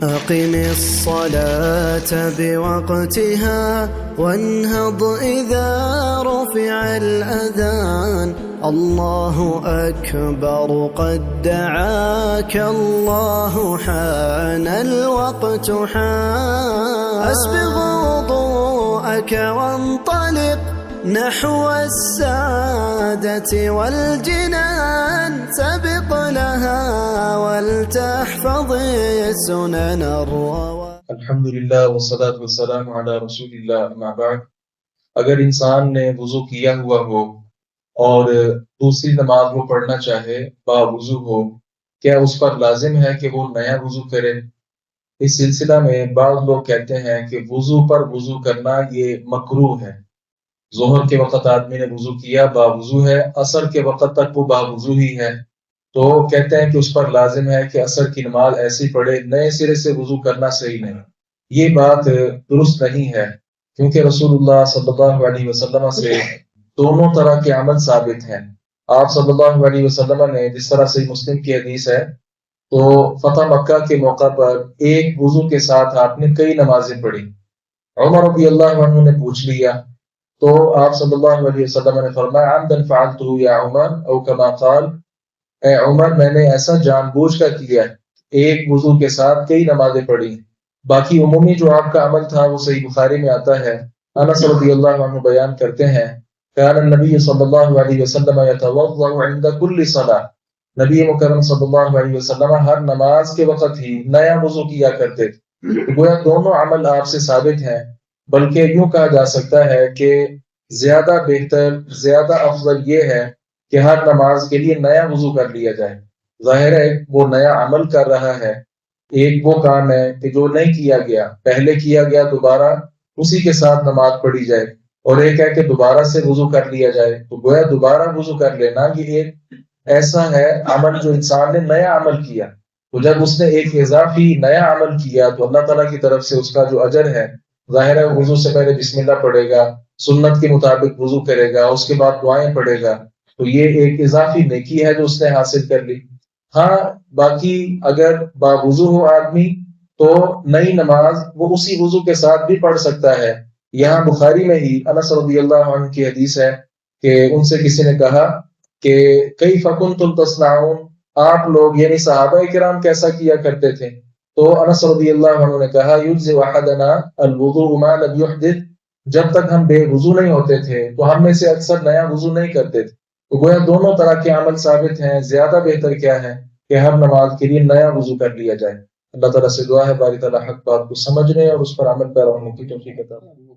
أقم الصلاة بوقتها وانهض إذا رفع الأذان الله أكبر قد دعاك الله حان الوقت حان أسبغ وضوءك وانطلق نحو السعادة والجنان سبق لها ولتحفظ السنن الرواتب. الحمدللہ والصلاة والسلام علی رسول اللہ اما بعد. اگر انسان نے وضو کیا ہوا ہو اور دوسری نماز وہ پڑھنا چاہے با وضو ہو، کیا اس پر لازم ہے کہ وہ نیا وضو کرے؟ اس سلسلہ میں بعض لوگ کہتے ہیں کہ وضو پر وضو کرنا یہ مکروہ ہے. ظہر کے وقت آدمی نے وضو کیا با وضو ہے، عصر کے وقت تک وہ با وضو ہی ہے، تو کہتے ہیں کہ اس پر لازم ہے کہ عصر کی نماز ایسی پڑھے، نئے سرے سے وضو کرنا صحیح نہیں. یہ بات درست نہیں ہے، کیونکہ رسول اللہ صلی اللہ علیہ وسلم سے دونوں طرح کے عمل ثابت ہیں. آپ صلی اللہ علیہ وسلم نے جس طرح سے مسلم کی حدیث ہے تو فتح مکہ کے موقع پر ایک وضو کے ساتھ آپ نے کئی نمازیں پڑھی. عمر رضی اللہ عنہ نے پوچھ لیا تو آپ صلی اللہ علیہ وسلم نے فرمایا عمدا فعلته یا عمر او کما قال، اے عمر میں نے ایسا جان بوجھ کر کیا، ایک وضو کے ساتھ کئی نمازیں پڑھی. باقی عمومی جو آپ کا عمل تھا وہ صحیح بخاری میں آتا ہے. انس رضی اللہ عنہ بیان کرتے ہیں کان النبی صلی اللہ علیہ وسلم یتوضا عند كل صلاة، نبی مکرم صلی اللہ علیہ وسلم ہر نماز کے وقت ہی نیا وضو کیا کرتے تھے. گویا دونوں عمل آپ سے ثابت ہیں، بلکہ یوں کہا جا سکتا ہے کہ زیادہ بہتر، زیادہ افضل یہ ہے کہ ہر نماز کے لیے نیا وضو کر لیا جائے. ظاہر ہے وہ نیا عمل کر رہا ہے، ایک وہ کام ہے کہ جو نہیں کیا گیا، پہلے کیا گیا دوبارہ اسی کے ساتھ نماز پڑھی جائے، اور ایک ہے کہ دوبارہ سے وضو کر لیا جائے. تو گویا دوبارہ وضو کر لینا یہ ایک ایسا ہے عمل جو انسان نے نیا عمل کیا، تو جب اس نے ایک اضافی نیا عمل کیا تو اللہ تعالیٰ کی طرف سے اس کا جو اجر ہے، ظاہر ہے وضو سے پہلے بسم اللہ پڑھے گا، سنت کے مطابق وضو کرے گا، اس کے بعد دعائیں پڑھے گا، تو یہ ایک اضافی نیکی ہے جو اس نے حاصل کر لی. ہاں باقی اگر باوضو ہو آدمی تو نئی نماز وہ اسی وضو کے ساتھ بھی پڑھ سکتا ہے. یہاں بخاری میں ہی انس رضی اللہ عنہ کی حدیث ہے کہ ان سے کسی نے کہا کہ کیف کنتم تصنعون، آپ لوگ یعنی صحابہ کرام کیسا کیا کرتے تھے؟ تو انس رضی اللہ عنہ نے کہا یجزئ احدنا الوضوء ما لم يحدث، جب تک ہم بے وضو نہیں ہوتے تھے تو ہم میں سے اکثر نیا وضو نہیں کرتے تھے. تو گویا دونوں طرح کے عمل ثابت ہیں. زیادہ بہتر کیا ہے کہ ہر نماز کے لیے نیا وضو کر لیا جائے. اللہ تعالیٰ سے دعا ہے باری تعالیٰ حق بات کو سمجھنے اور اس پر عمل پیرا ہونے کی توفیق عطا فرمائے.